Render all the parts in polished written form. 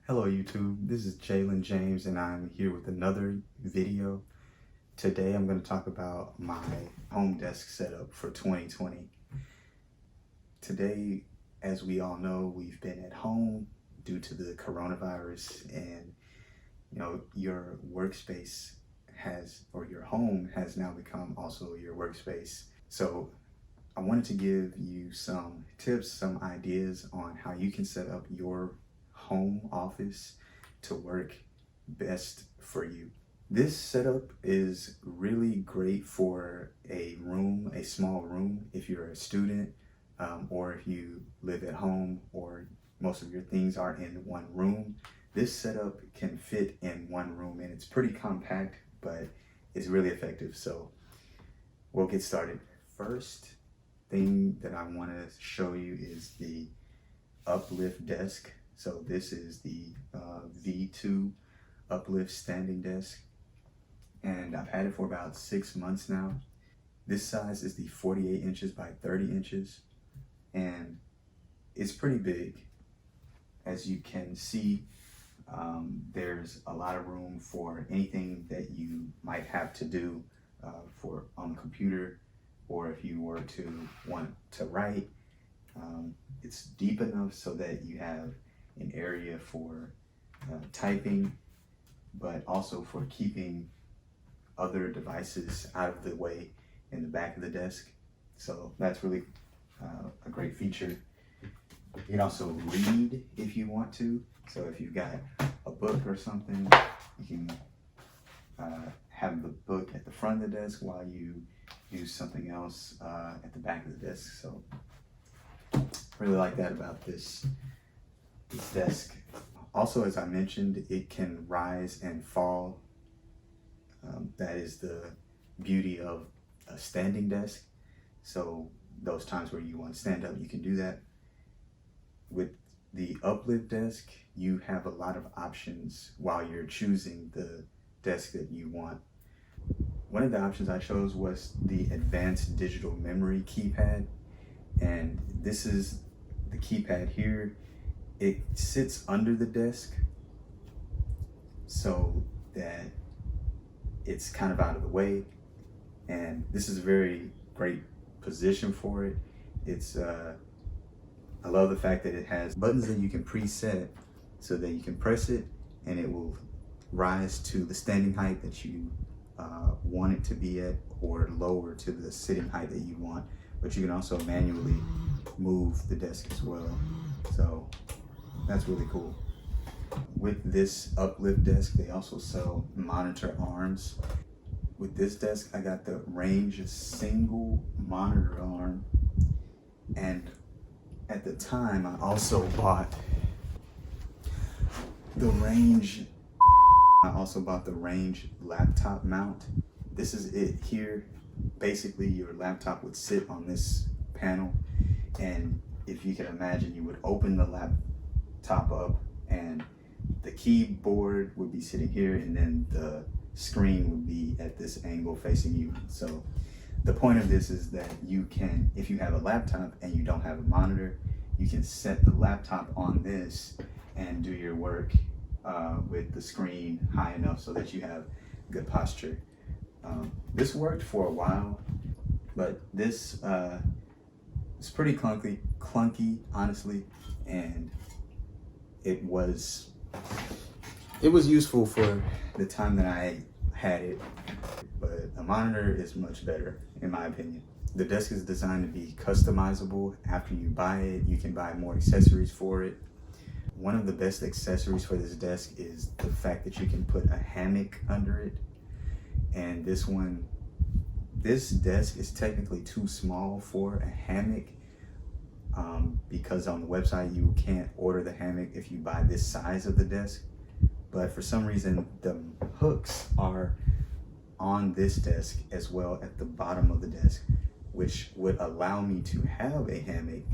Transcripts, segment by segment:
Hello YouTube, this is Jalen James and I'm here with another video. Today I'm going to talk about my home desk setup for 2020. Today, as we all know, we've been at home due to the coronavirus, and your workspace your home has now become also your workspace. So I wanted to give you some tips, some ideas on how you can set up your home office to work best for you. This setup is really great for a small room, if you're a student, or if you live at home or most of your things are in one room. This setup can fit in one room and it's pretty compact, but it's really effective. So we'll get started. First thing that I want to show you is the Uplift desk. So this is the V2 Uplift standing desk, and I've had it for about 6 months now. This size is the 48 inches by 30 inches, and it's pretty big. As you can see, there's a lot of room for anything that you might have to do on the computer, or if you were to want to write. It's deep enough so that you have an area for typing, but also for keeping other devices out of the way in the back of the desk. So that's really a great feature. You can also read if you want to. So if you've got a book or something, you can have the book at the front of the desk while you do something else at the back of the desk. So really like that about this desk. Also, as I mentioned, it can rise and fall. That is the beauty of a standing desk. So those times where you want to stand up, you can do that. With the Uplift desk, you have a lot of options while you're choosing the desk that you want. One of the options I chose was the advanced digital memory keypad, and this is the keypad here. It sits under the desk so that it's kind of out of the way, and this is a very great position for it. I love the fact that it has buttons that you can preset so that you can press it and it will rise to the standing height that you want it to be at, or lower to the sitting height that you want. But you can also manually move the desk as well. So that's really cool. With this Uplift desk, they also sell monitor arms. With this desk, I got the range single monitor arm, and at the time I also bought the range laptop mount. This is it here. Basically, your laptop would sit on this panel, and if you can imagine, you would open the laptop up and the keyboard would be sitting here, and then the screen would be at this angle facing you. So the point of this is that you can, if you have a laptop and you don't have a monitor, you can set the laptop on this and do your work with the screen high enough so that you have good posture. This worked for a while, but this is pretty clunky, honestly, and it was useful for the time that I had it, but a monitor is much better in my opinion. The desk is designed to be customizable. After you buy it, you can buy more accessories for it. One of the best accessories for this desk is the fact that you can put a hammock under it. And this desk is technically too small for a hammock, because on the website you can't order the hammock if you buy this size of the desk. But for some reason, the hooks are on this desk as well at the bottom of the desk, which would allow me to have a hammock.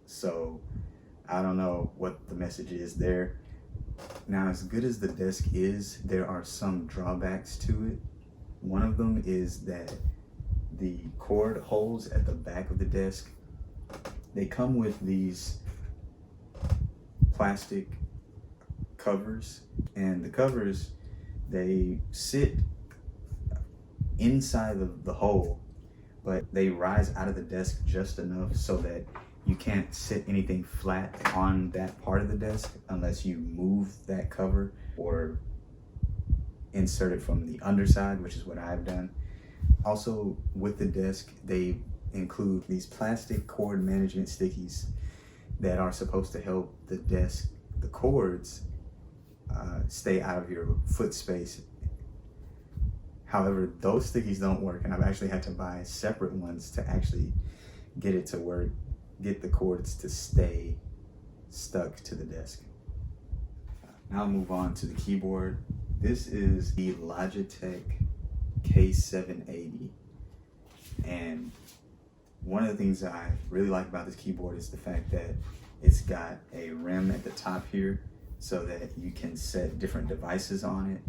So I don't know what the message is there. Now, as good as the desk is, there are some drawbacks to it. One of them is that the cord holes at the back of the desk, they come with these plastic covers, and the covers, they sit inside of the hole, but they rise out of the desk just enough so that you can't sit anything flat on that part of the desk unless you move that cover or insert it from the underside, which is what I've done. Also, with the desk, they include these plastic cord management stickies that are supposed to help the desk, the cords, stay out of your foot space. However, those stickies don't work, and I've actually had to buy separate ones to actually get it to work, get the cords to stay stuck to the desk. Now I'll move on to the keyboard. This is the Logitech K780, and one of the things that I really like about this keyboard is the fact that it's got a rim at the top here so that you can set different devices on it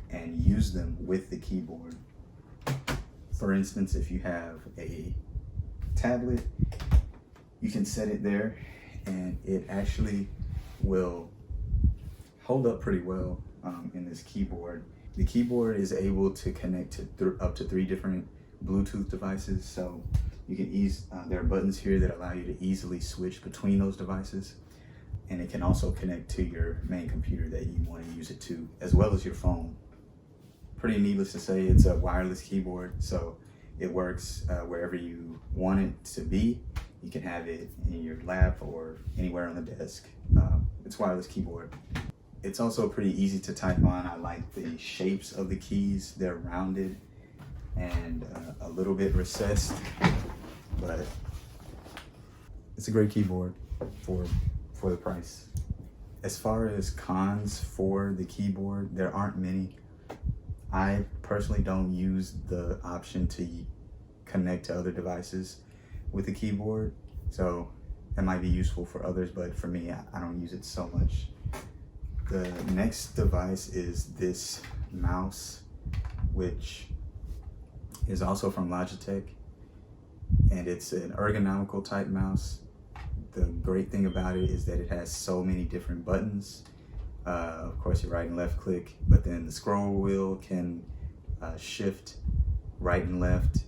and use them with the keyboard. For instance, if you have a tablet, you can set it there and it actually will hold up pretty well in this keyboard. The keyboard is able to connect to up to 3 different Bluetooth devices, so you can there are buttons here that allow you to easily switch between those devices, and it can also connect to your main computer that you want to use it to, as well as your phone. Pretty needless to say, it's a wireless keyboard, so it works wherever you want it to be. You can have it in your lap or anywhere on the desk. It's a wireless keyboard. It's also pretty easy to type on. I like the shapes of the keys. They're rounded and a little bit recessed, but it's a great keyboard for the price. As far as cons for the keyboard, there aren't many. I personally don't use the option to connect to other devices with the keyboard, so that might be useful for others, but for me, I don't use it so much. The next device is this mouse, which is also from Logitech, and it's an ergonomical type mouse. The great thing about it is that it has so many different buttons. Of course, your right and left click, but then the scroll wheel can shift right and left.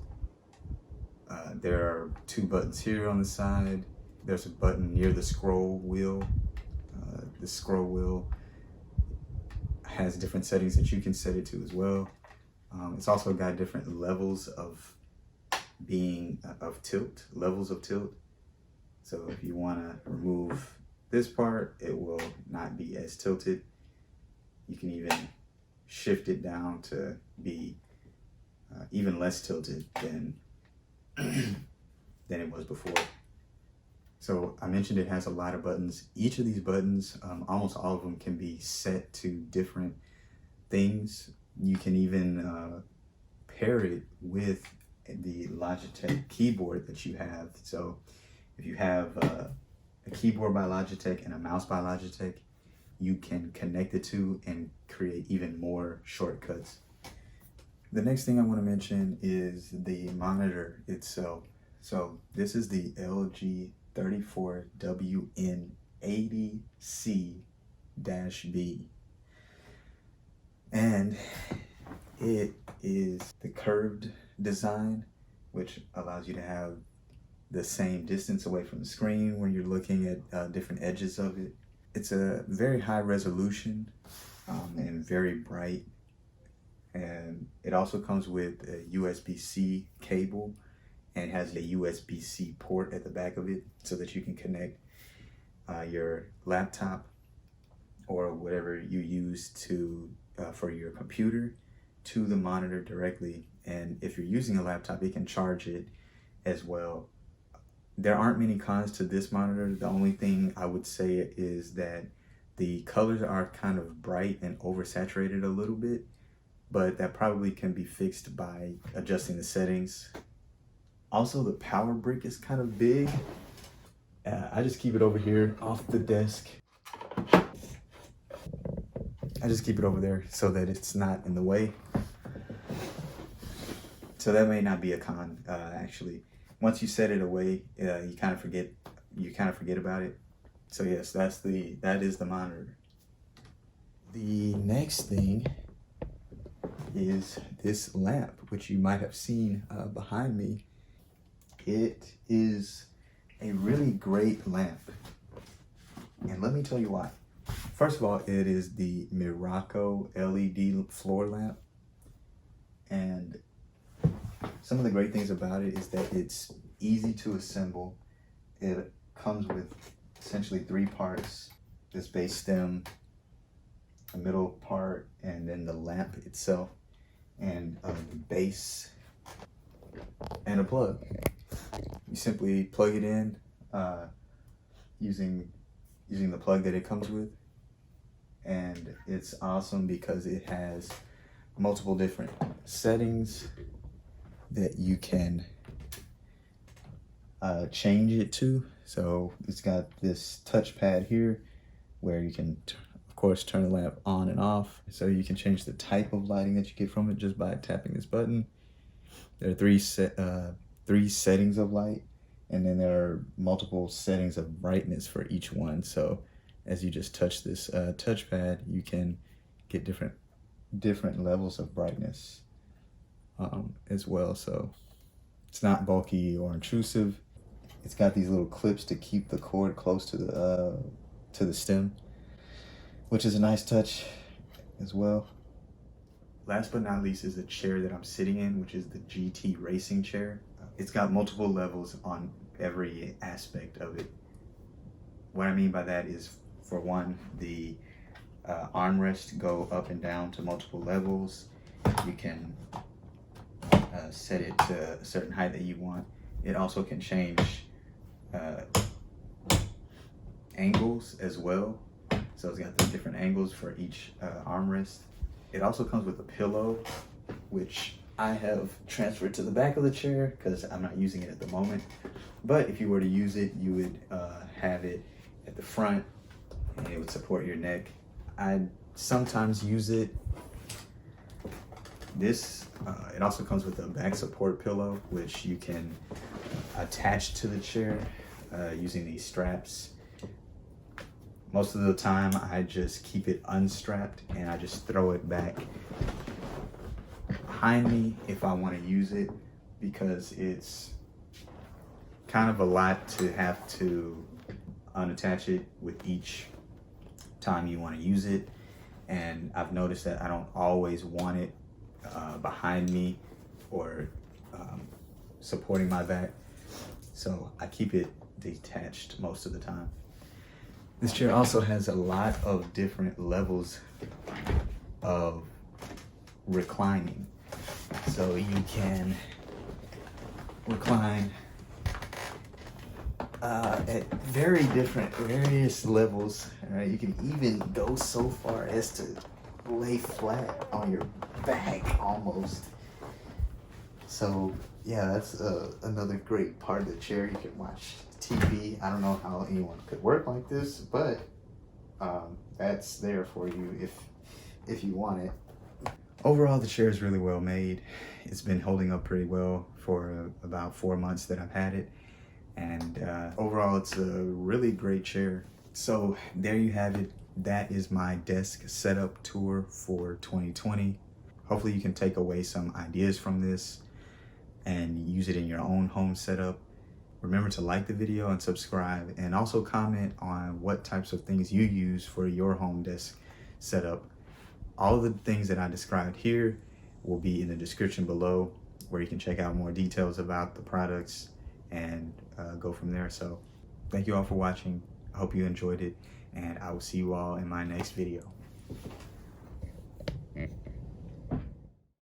There are 2 buttons here on the side. There's a button near the scroll wheel. The scroll wheel has different settings that you can set it to as well. It's also got different levels of tilt, levels of tilt. So if you want to remove this part, it will not be as tilted. You can even shift it down to be even less tilted than it was before. So I mentioned it has a lot of buttons. Each of these buttons, almost all of them, can be set to different things. You can even pair it with the Logitech keyboard that you have. So if you have a keyboard by Logitech and a mouse by Logitech, you can connect the two and create even more shortcuts. The next thing I want to mention is the monitor itself. So this is the LG 34WN80C-B, and it is the curved design, which allows you to have the same distance away from the screen when you're looking at different edges of it. It's a very high resolution and very bright, and it also comes with a USB-C cable and has a USB-C port at the back of it so that you can connect your laptop or whatever you use for your computer to the monitor directly. And if you're using a laptop, it can charge it as well. There aren't many cons to this monitor. The only thing I would say is that the colors are kind of bright and oversaturated a little bit, but that probably can be fixed by adjusting the settings. Also, the power brick is kind of big. I just keep it over here off the desk. I just keep it over there so that it's not in the way. So that may not be a con, actually. Once you set it away, you kind of forget about it. So yes, that is the monitor. The next thing is this lamp, which you might have seen behind me. It is a really great lamp, and let me tell you why. First of all, it is the Miroco LED floor lamp, and some of the great things about it is that it's easy to assemble. It comes with essentially 3 parts: this base stem, a middle part, and then the lamp itself, and a base and a plug. You simply plug it in using the plug that it comes with, and it's awesome because it has multiple different settings that you can change it to. So it's got this touchpad here where you can of course turn the lamp on and off, so you can change the type of lighting that you get from it just by tapping this button. There are 3 settings of light, and then there are multiple settings of brightness for each one. So as you just touch this touchpad, you can get different levels of brightness as well. So it's not bulky or intrusive. It's got these little clips to keep the cord close to the stem, which is a nice touch as well. Last but not least is the chair that I'm sitting in, which is the GTRACING chair. It's got multiple levels on every aspect of it. What I mean by that is, for one, the armrests go up and down to multiple levels. You can set it to a certain height that you want. It also can change angles as well. So it's got 3 different angles for each armrest. It also comes with a pillow, which I have transferred to the back of the chair because I'm not using it at the moment. But if you were to use it, you would have it at the front, and it would support your neck. I sometimes use it. It also comes with a back support pillow, which you can attach to the chair using these straps. Most of the time, I just keep it unstrapped and I just throw it back behind me if I want to use it, because it's kind of a lot to have to unattach it with each time you want to use it. And I've noticed that I don't always want it behind me or supporting my back, so I keep it detached most of the time. This chair also has a lot of different levels of reclining. So you can recline at various levels. You can even go so far as to lay flat on your back almost. So yeah, that's another great part of the chair. You can watch TV. I don't know how anyone could work like this, but that's there for you if you want it. Overall, the chair is really well made. It's been holding up pretty well for about 4 months that I've had it. And overall, it's a really great chair. So there you have it. That is my desk setup tour for 2020. Hopefully you can take away some ideas from this and use it in your own home setup. Remember to like the video and subscribe, and also comment on what types of things you use for your home desk setup. All of the things that I described here will be in the description below, where you can check out more details about the products and go from there. So thank you all for watching. I hope you enjoyed it, and I will see you all in my next video.